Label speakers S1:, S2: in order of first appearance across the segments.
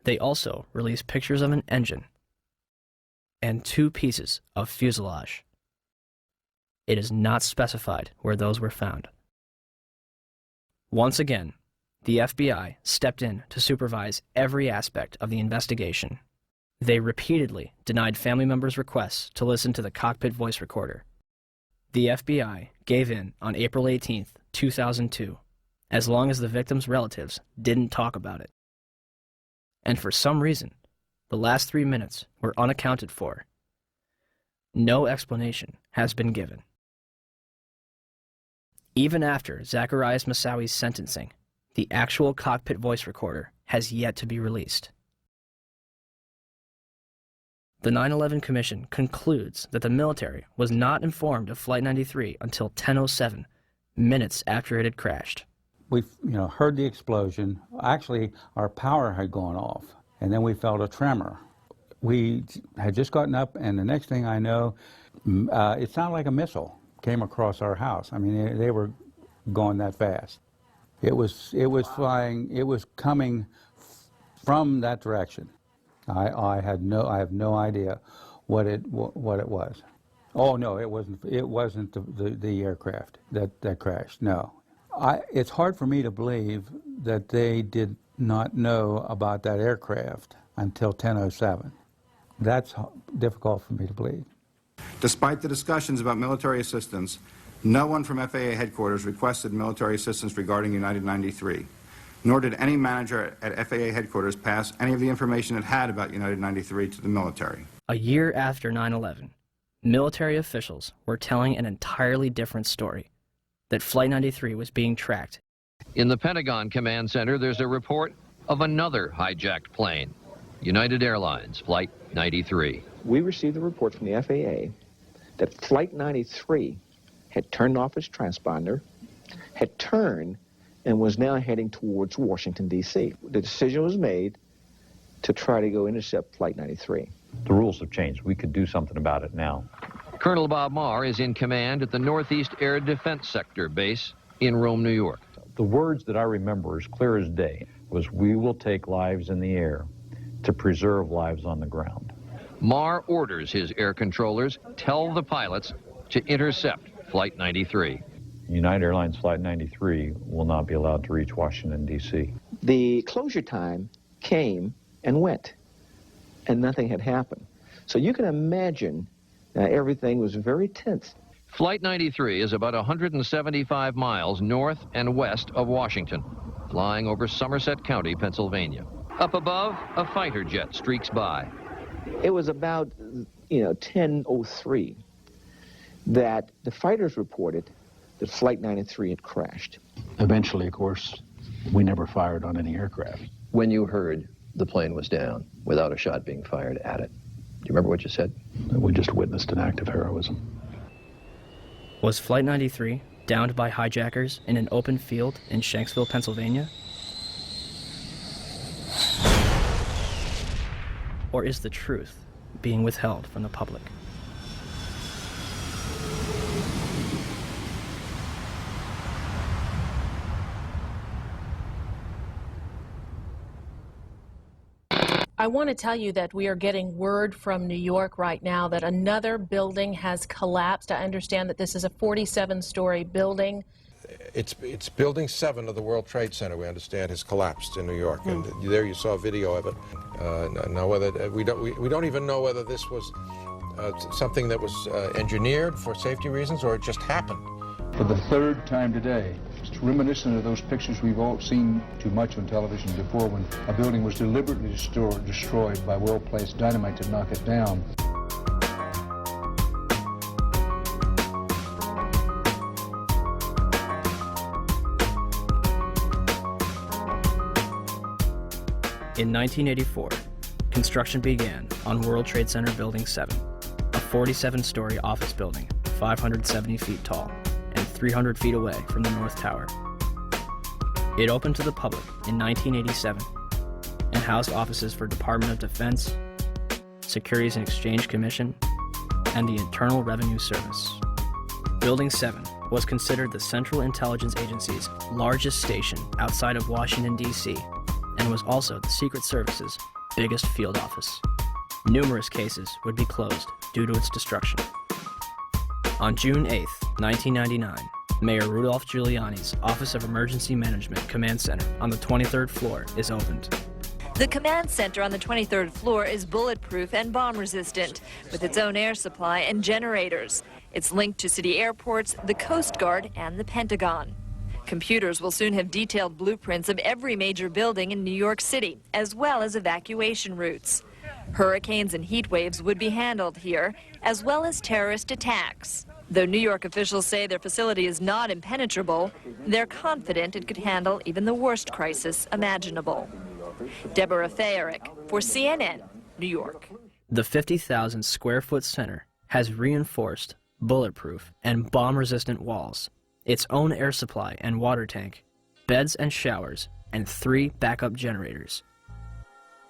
S1: They also released pictures of an engine and 2 pieces of fuselage. It is not specified where those were found. Once again, the FBI stepped in to supervise every aspect of the investigation. They repeatedly denied family members' requests to listen to the cockpit voice recorder. The FBI gave in on April 18, 2002, as long as the victims' relatives didn't talk about it. And for some reason, the last 3 minutes were unaccounted for. No explanation has been given. Even after Zacarias Moussaouy's sentencing, the actual cockpit voice recorder has yet to be released. The 9/11 Commission concludes that the military was not informed of Flight 93 until 10:07, minutes after it had crashed.
S2: We heard the explosion. Actually, our power had gone off, and then we felt a tremor. We had just gotten up, and the next thing I know, it sounded like a missile came across our house. I mean, they were going that fast. It was flying. It was coming from that direction. I have no idea what it was. Oh no, it wasn't. It wasn't the aircraft that crashed. No, it's hard for me to believe that they did not know about that aircraft until 10:07. That's difficult for me to believe.
S3: Despite the discussions about military assistance, no one from FAA headquarters requested military assistance regarding United 93, nor did any manager at FAA headquarters pass any of the information it had about United 93 to the military.
S1: A year after 9/11, military officials were telling an entirely different story, that Flight 93 was being tracked.
S4: In the Pentagon Command Center, there's a report of another hijacked plane, United Airlines Flight 93.
S5: We received a report from the FAA that Flight 93 had turned off its transponder, had turned, and was now heading towards Washington, D.C. The decision was made to try to go intercept Flight 93.
S6: The rules have changed. We could do something about it now.
S4: Colonel Bob Marr is in command at the Northeast Air Defense Sector base in Rome, New York.
S6: The words that I remember as clear as day was, "We will take lives in the air to preserve lives on the ground."
S4: Marr orders his air controllers tell the pilots to intercept Flight 93.
S6: United Airlines Flight 93 will not be allowed to reach Washington, D.C.
S5: The closure time came and went, and nothing had happened. So you can imagine everything was very tense.
S4: Flight 93 is about 175 miles north and west of Washington, flying over Somerset County, Pennsylvania. Up above, a fighter jet streaks by.
S5: It was about, 10:03 that the fighters reported that Flight 93 had crashed.
S7: Eventually, of course, we never fired on any aircraft.
S8: When you heard the plane was down without a shot being fired at it, do you remember what you said?
S7: We just witnessed an act of heroism.
S1: Was Flight 93 downed by hijackers in an open field in Shanksville, Pennsylvania? Or is the truth being withheld from the public?
S9: I want to tell you that we are getting word from New York right now that another building has collapsed. I understand that this is a 47-story building.
S10: It's Building 7 of the World Trade Center, we understand, has collapsed in New York, and there you saw a video of it. Now, whether we don't even know whether this was something that was engineered for safety reasons or it just happened.
S7: For the third time today, it's reminiscent of those pictures we've all seen too much on television before, when a building was deliberately destroyed by well-placed dynamite to knock it down.
S1: In 1984, construction began on World Trade Center Building 7, a 47-story office building, 570 feet tall, and 300 feet away from the North Tower. It opened to the public in 1987 and housed offices for Department of Defense, Securities and Exchange Commission, and the Internal Revenue Service. Building 7 was considered the Central Intelligence Agency's largest station outside of Washington, D.C., and was also the Secret Service's biggest field office. Numerous cases would be closed due to its destruction. On June 8, 1999, Mayor Rudolph Giuliani's Office of Emergency Management Command Center on the 23rd floor is opened.
S11: The command center on the 23rd floor is bulletproof and bomb-resistant, with its own air supply and generators. It's linked to city airports, the Coast Guard, and the Pentagon. Computers will soon have detailed blueprints of every major building in New York City, as well as evacuation routes. Hurricanes and heat waves would be handled here, as well as terrorist attacks. Though New York officials say their facility is not impenetrable, they're confident it could handle even the worst crisis imaginable. Deborah Fayerick for CNN, New York.
S1: The 50,000 square foot center has reinforced, bulletproof, and bomb-resistant walls, its own air supply and water tank, beds and showers, and 3 backup generators.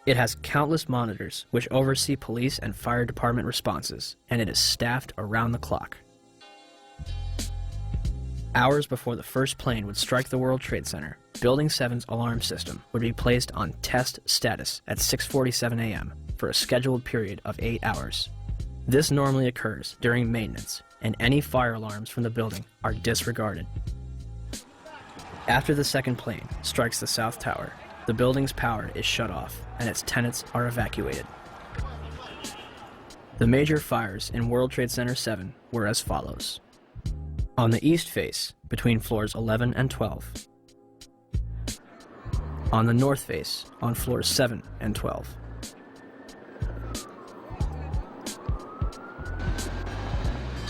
S1: It has countless monitors which oversee police and fire department responses, and it is staffed around the clock. Hours before the first plane would strike the World Trade Center, Building 7's alarm system would be placed on test status at 6:47 a.m. for a scheduled period of 8 hours. This normally occurs during maintenance, and any fire alarms from the building are disregarded. After the second plane strikes the South Tower, the building's power is shut off and its tenants are evacuated. The major fires in World Trade Center 7 were as follows. On the east face, between floors 11 and 12. On the north face, on floors 7 and 12.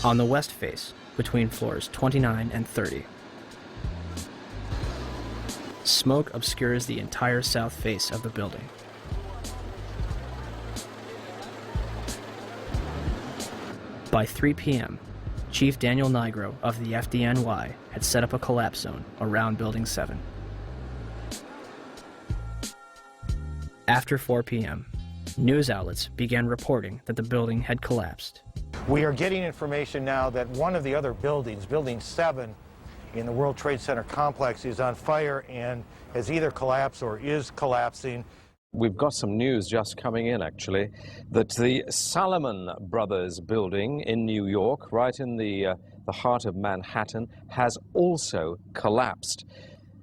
S1: On the west face, between floors 29 and 30. Smoke obscures the entire south face of the building. By 3 p.m., Chief Daniel Nigro of the FDNY had set up a collapse zone around Building 7. After 4 p.m., news outlets began reporting that the building had collapsed.
S12: We are getting information now that one of the other buildings, Building 7, in the World Trade Center complex is on fire and has either collapsed or is collapsing.
S6: We've got some news just coming in, actually, that the Salomon Brothers building in New York, right in the heart of Manhattan, has also collapsed.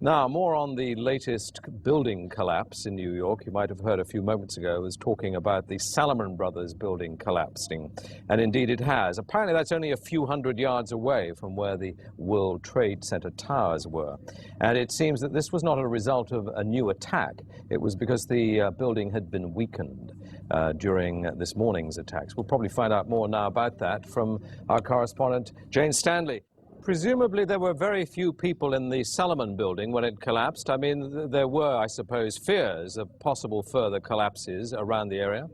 S6: Now, more on the latest building collapse in New York. You might have heard a few moments ago, I was talking about the Salomon Brothers building collapsing. And indeed it has. Apparently that's only a few hundred yards away from where the World Trade Center towers were. And it seems that this was not a result of a new attack. It was because the building had been weakened during this morning's attacks. We'll probably find out more now about that from our correspondent, Jane Stanley. Presumably there were very few people in the Salomon building when it collapsed. I mean, there were, I suppose, fears of possible further collapses around the area.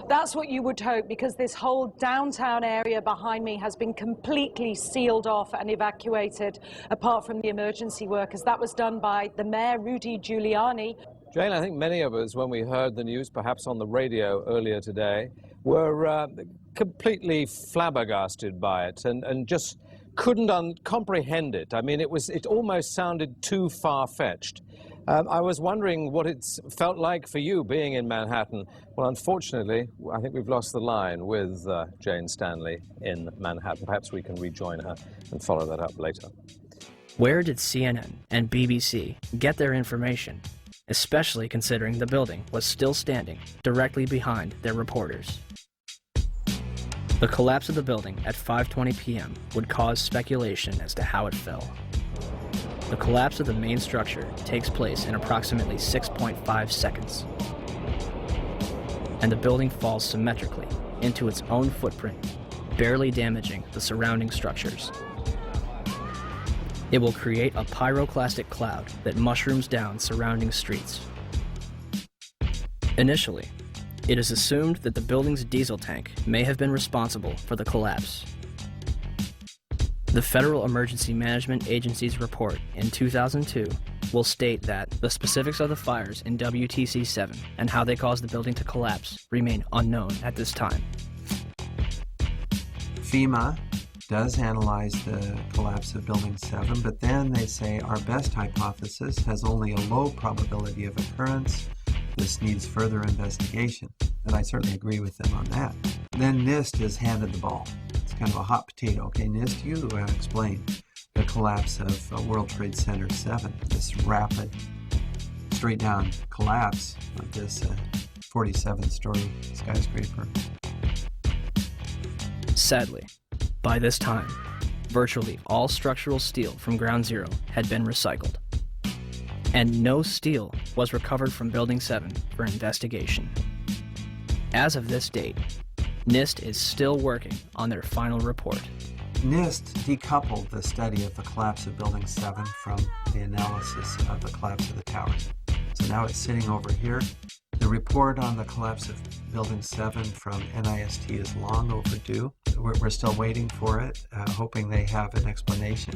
S13: That's what you would hope, because this whole downtown area behind me has been completely sealed off and evacuated, apart from the emergency workers. That was done by the mayor, Rudy Giuliani.
S6: Jane, I think many of us, when we heard the news, perhaps on the radio earlier today, were completely flabbergasted by it and just couldn't comprehend it. I mean, it almost sounded too far-fetched. I was wondering what it's felt like for you being in Manhattan. Well, unfortunately, I think we've lost the line with Jane Stanley in Manhattan. Perhaps we can rejoin her and follow that up later.
S1: Where did CNN and BBC get their information, especially considering the building was still standing directly behind their reporters? The collapse of the building at 5:20 p.m. would cause speculation as to how it fell. The collapse of the main structure takes place in approximately 6.5 seconds, and the building falls symmetrically into its own footprint, barely damaging the surrounding structures. It will create a pyroclastic cloud that mushrooms down surrounding streets. Initially, it is assumed that the building's diesel tank may have been responsible for the collapse. The Federal Emergency Management Agency's report in 2002 will state that the specifics of the fires in WTC-7 and how they caused the building to collapse remain unknown at this time.
S14: FEMA does analyze the collapse of Building 7, but then they say our best hypothesis has only a low probability of occurrence. This needs further investigation. And I certainly agree with them on that. Then NIST is handed the ball. It's kind of a hot potato. Okay, NIST, you explain the collapse of World Trade Center 7, this rapid, straight down collapse of this 47-story skyscraper.
S1: Sadly, by this time, virtually all structural steel from Ground Zero had been recycled, and no steel was recovered from Building 7 for investigation. As of this date, NIST is still working on their final report.
S14: NIST decoupled the study of the collapse of Building 7 from the analysis of the collapse of the towers. So now it's sitting over here. The report on the collapse of Building 7 from NIST is long overdue. We're still waiting for it, hoping they have an explanation.